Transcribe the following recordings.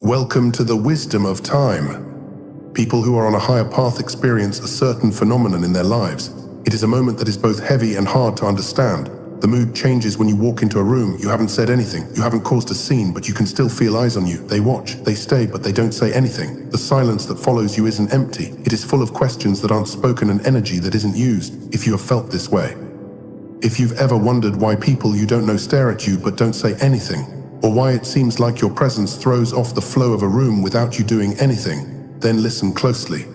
Welcome to the wisdom of time. People who are on a higher path experience a certain phenomenon in their lives. It is a moment that is both heavy and hard to understand. The mood changes when you walk into a room. You haven't said anything, you haven't caused a scene, but you can still feel eyes on you. They watch, they stay, but they don't say anything. The silence that follows you isn't empty. It is full of questions that aren't spoken and energy that isn't used, if you have felt this way. If you've ever wondered why people you don't know stare at you but don't say anything, or why it seems like your presence throws off the flow of a room without you doing anything, then listen closely.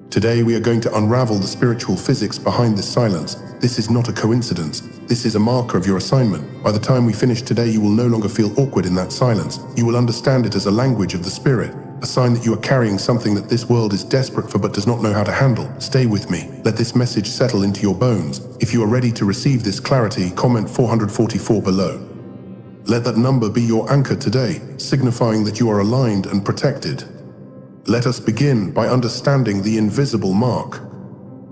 Today we are going to unravel the spiritual physics behind this silence. This is not a coincidence. This is a marker of your assignment. By the time we finish today, you will no longer feel awkward in that silence. You will understand it as a language of the spirit, a sign that you are carrying something that this world is desperate for but does not know how to handle. Stay with me. Let this message settle into your bones. If you are ready to receive this clarity, comment 444 below. Let that number be your anchor today, signifying that you are aligned and protected. Let us begin by understanding the invisible mark.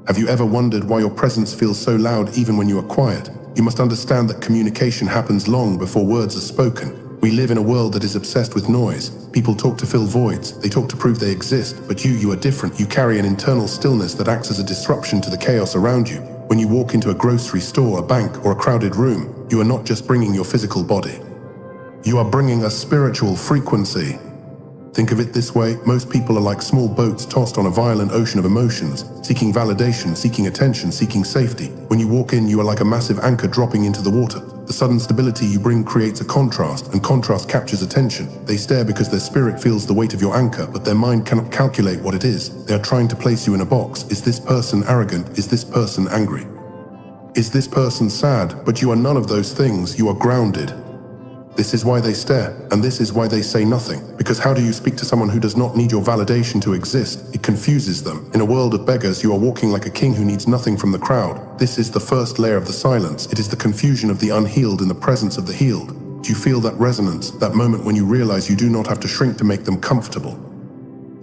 Have you ever wondered why your presence feels so loud even when you are quiet? You must understand that communication happens long before words are spoken. We live in a world that is obsessed with noise. People talk to fill voids, they talk to prove they exist, but you are different. You carry an internal stillness that acts as a disruption to the chaos around you. When you walk into a grocery store, a bank, or a crowded room, you are not just bringing your physical body. You are bringing a spiritual frequency. Think of it this way, most people are like small boats tossed on a violent ocean of emotions, seeking validation, seeking attention, seeking safety. When you walk in, you are like a massive anchor dropping into the water. The sudden stability you bring creates a contrast, and contrast captures attention. They stare because their spirit feels the weight of your anchor, but their mind cannot calculate what it is. They are trying to place you in a box. Is this person arrogant? Is this person angry? Is this person sad? But you are none of those things. You are grounded. This is why they stare, and this is why they say nothing. Because how do you speak to someone who does not need your validation to exist? It confuses them. In a world of beggars, you are walking like a king who needs nothing from the crowd. This is the first layer of the silence. It is the confusion of the unhealed in the presence of the healed. Do you feel that resonance, that moment when you realize you do not have to shrink to make them comfortable?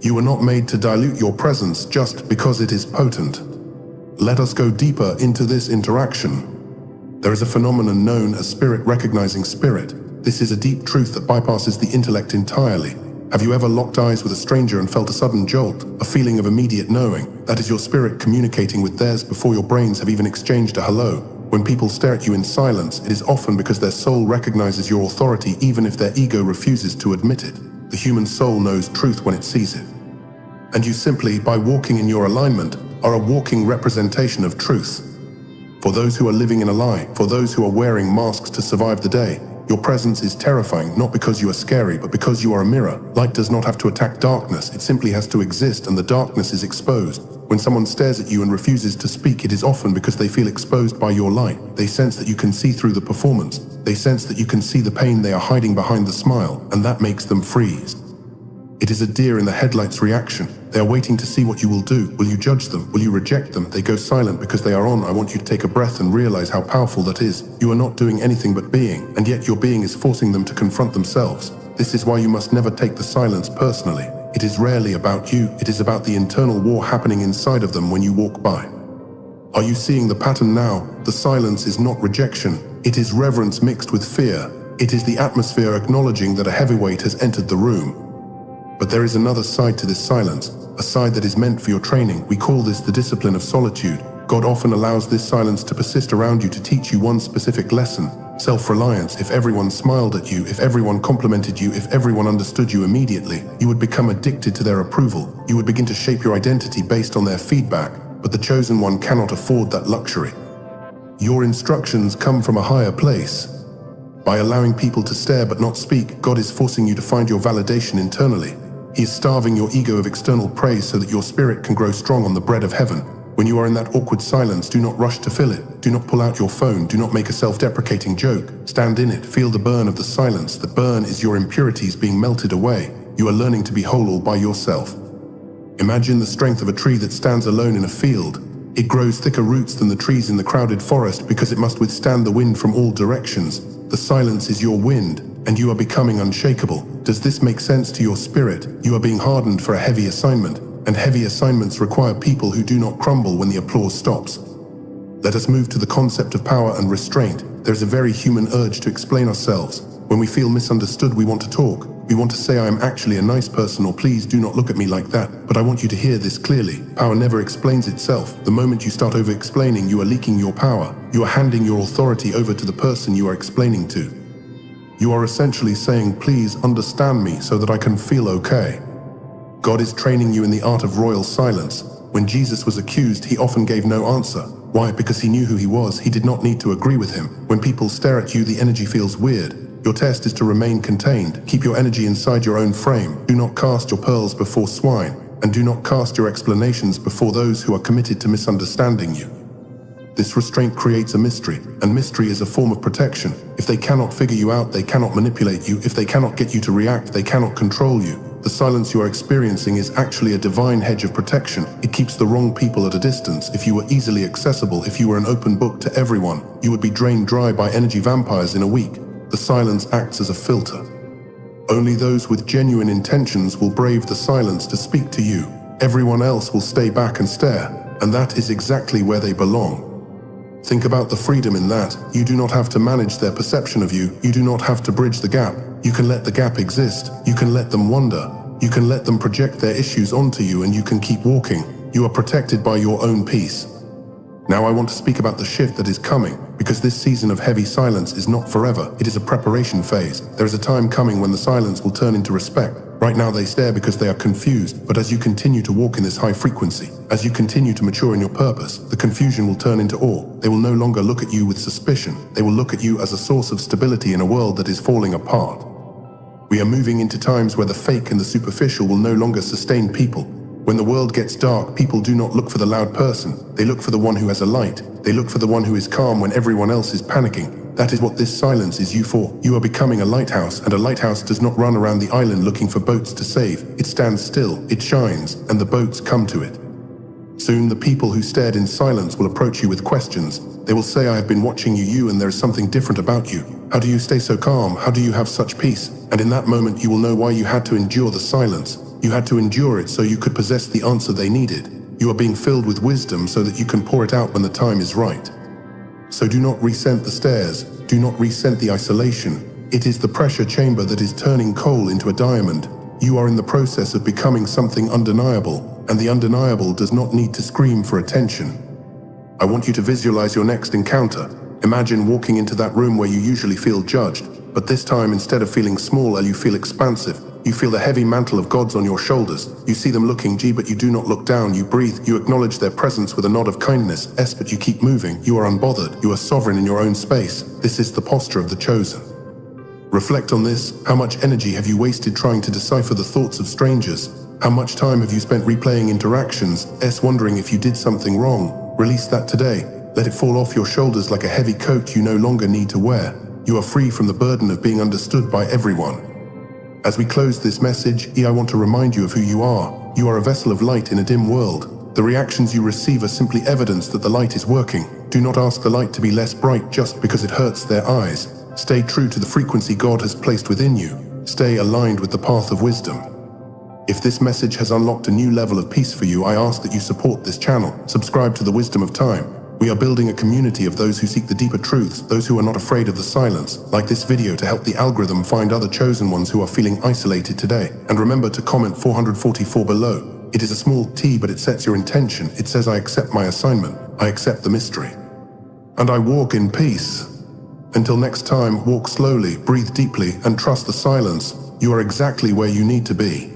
You were not made to dilute your presence just because it is potent. Let us go deeper into this interaction. There is a phenomenon known as spirit recognizing spirit. This is a deep truth that bypasses the intellect entirely. Have you ever locked eyes with a stranger and felt a sudden jolt, a feeling of immediate knowing? That is your spirit communicating with theirs before your brains have even exchanged a hello. When people stare at you in silence, it is often because their soul recognizes your authority even if their ego refuses to admit it. The human soul knows truth when it sees it. And you simply, by walking in your alignment, are a walking representation of truth. For those who are living in a lie, for those who are wearing masks to survive the day, your presence is terrifying, not because you are scary, but because you are a mirror. Light does not have to attack darkness, it simply has to exist, and the darkness is exposed. When someone stares at you and refuses to speak, it is often because they feel exposed by your light. They sense that you can see through the performance. They sense that you can see the pain they are hiding behind the smile, and that makes them freeze. It is a deer in the headlights reaction. They are waiting to see what you will do. Will you judge them? Will you reject them? They go silent because they are on. I want you to take a breath and realize how powerful that is. You are not doing anything but being, and yet your being is forcing them to confront themselves. This is why you must never take the silence personally. It is rarely about you. It is about the internal war happening inside of them when you walk by. Are you seeing the pattern now? The silence is not rejection. It is reverence mixed with fear. It is the atmosphere acknowledging that a heavyweight has entered the room. But there is another side to this silence, a side that is meant for your training. We call this the discipline of solitude. God often allows this silence to persist around you to teach you one specific lesson: self-reliance. If everyone smiled at you, if everyone complimented you, if everyone understood you immediately, you would become addicted to their approval. You would begin to shape your identity based on their feedback, but the chosen one cannot afford that luxury. Your instructions come from a higher place. By allowing people to stare but not speak, God is forcing you to find your validation internally. He is starving your ego of external praise so that your spirit can grow strong on the bread of heaven. When you are in that awkward silence, do not rush to fill it. Do not pull out your phone. Do not make a self-deprecating joke. Stand in it. Feel the burn of the silence. The burn is your impurities being melted away. You are learning to be whole all by yourself. Imagine the strength of a tree that stands alone in a field. It grows thicker roots than the trees in the crowded forest because it must withstand the wind from all directions. The silence is your wind, and you are becoming unshakable. Does this make sense to your spirit? You are being hardened for a heavy assignment, and heavy assignments require people who do not crumble when the applause stops. Let us move to the concept of power and restraint. There is a very human urge to explain ourselves. When we feel misunderstood, we want to talk. We want to say I am actually a nice person, or please do not look at me like that, but I want you to hear this clearly. Power never explains itself. The moment you start over-explaining, you are leaking your power. You are handing your authority over to the person you are explaining to. You are essentially saying, please understand me so that I can feel okay. God is training you in the art of royal silence. When Jesus was accused, he often gave no answer. Why? Because he knew who he was. He did not need to agree with him. When people stare at you, the energy feels weird. Your test is to remain contained. Keep your energy inside your own frame. Do not cast your pearls before swine, and do not cast your explanations before those who are committed to misunderstanding you. This restraint creates a mystery, and mystery is a form of protection. If they cannot figure you out, they cannot manipulate you. If they cannot get you to react, they cannot control you. The silence you are experiencing is actually a divine hedge of protection. It keeps the wrong people at a distance. If you were easily accessible, if you were an open book to everyone, you would be drained dry by energy vampires in a week. The silence acts as a filter. Only those with genuine intentions will brave the silence to speak to you. Everyone else will stay back and stare, and that is exactly where they belong. Think about the freedom in that. You do not have to manage their perception of you. You do not have to bridge the gap. You can let the gap exist. You can let them wonder. You can let them project their issues onto you, and you can keep walking. You are protected by your own peace. Now I want to speak about the shift that is coming, because this season of heavy silence is not forever. It is a preparation phase. There is a time coming when the silence will turn into respect. Right now they stare because they are confused, but as you continue to walk in this high frequency, as you continue to mature in your purpose, the confusion will turn into awe. They will no longer look at you with suspicion. They will look at you as a source of stability in a world that is falling apart. We are moving into times where the fake and the superficial will no longer sustain people. When the world gets dark, people do not look for the loud person. They look for the one who has a light. They look for the one who is calm when everyone else is panicking. That is what this silence is you for. You are becoming a lighthouse, and a lighthouse does not run around the island looking for boats to save. It stands still, it shines, and the boats come to it. Soon the people who stared in silence will approach you with questions. They will say, I have been watching you and there is something different about you. How do you stay so calm? How do you have such peace? And in that moment you will know why you had to endure the silence. You had to endure it so you could possess the answer they needed. You are being filled with wisdom so that you can pour it out when the time is right. So do not resent the stares. Do not resent the isolation. It is the pressure chamber that is turning coal into a diamond. You are in the process of becoming something undeniable, and the undeniable does not need to scream for attention. I want you to visualize your next encounter. Imagine walking into that room where you usually feel judged, but this time instead of feeling small, you feel expansive. You feel the heavy mantle of gods on your shoulders. You see them looking, but you do not look down. You breathe. You acknowledge their presence with a nod of kindness. But you keep moving. You are unbothered. You are sovereign in your own space. This is the posture of the chosen. Reflect on this. How much energy have you wasted trying to decipher the thoughts of strangers? How much time have you spent replaying interactions, wondering if you did something wrong? Release that today. Let it fall off your shoulders like a heavy coat you no longer need to wear. You are free from the burden of being understood by everyone. As we close this message, I want to remind you of who you are. You are a vessel of light in a dim world. The reactions you receive are simply evidence that the light is working. Do not ask the light to be less bright just because it hurts their eyes. Stay true to the frequency God has placed within you. Stay aligned with the path of wisdom. If this message has unlocked a new level of peace for you, I ask that you support this channel. Subscribe to the Wisdom of Time. We are building a community of those who seek the deeper truths, those who are not afraid of the silence. Like this video to help the algorithm find other chosen ones who are feeling isolated today. And remember to comment 444 below. It is a small T, but it sets your intention. It says, I accept my assignment. I accept the mystery. And I walk in peace. Until next time, walk slowly, breathe deeply, and trust the silence. You are exactly where you need to be.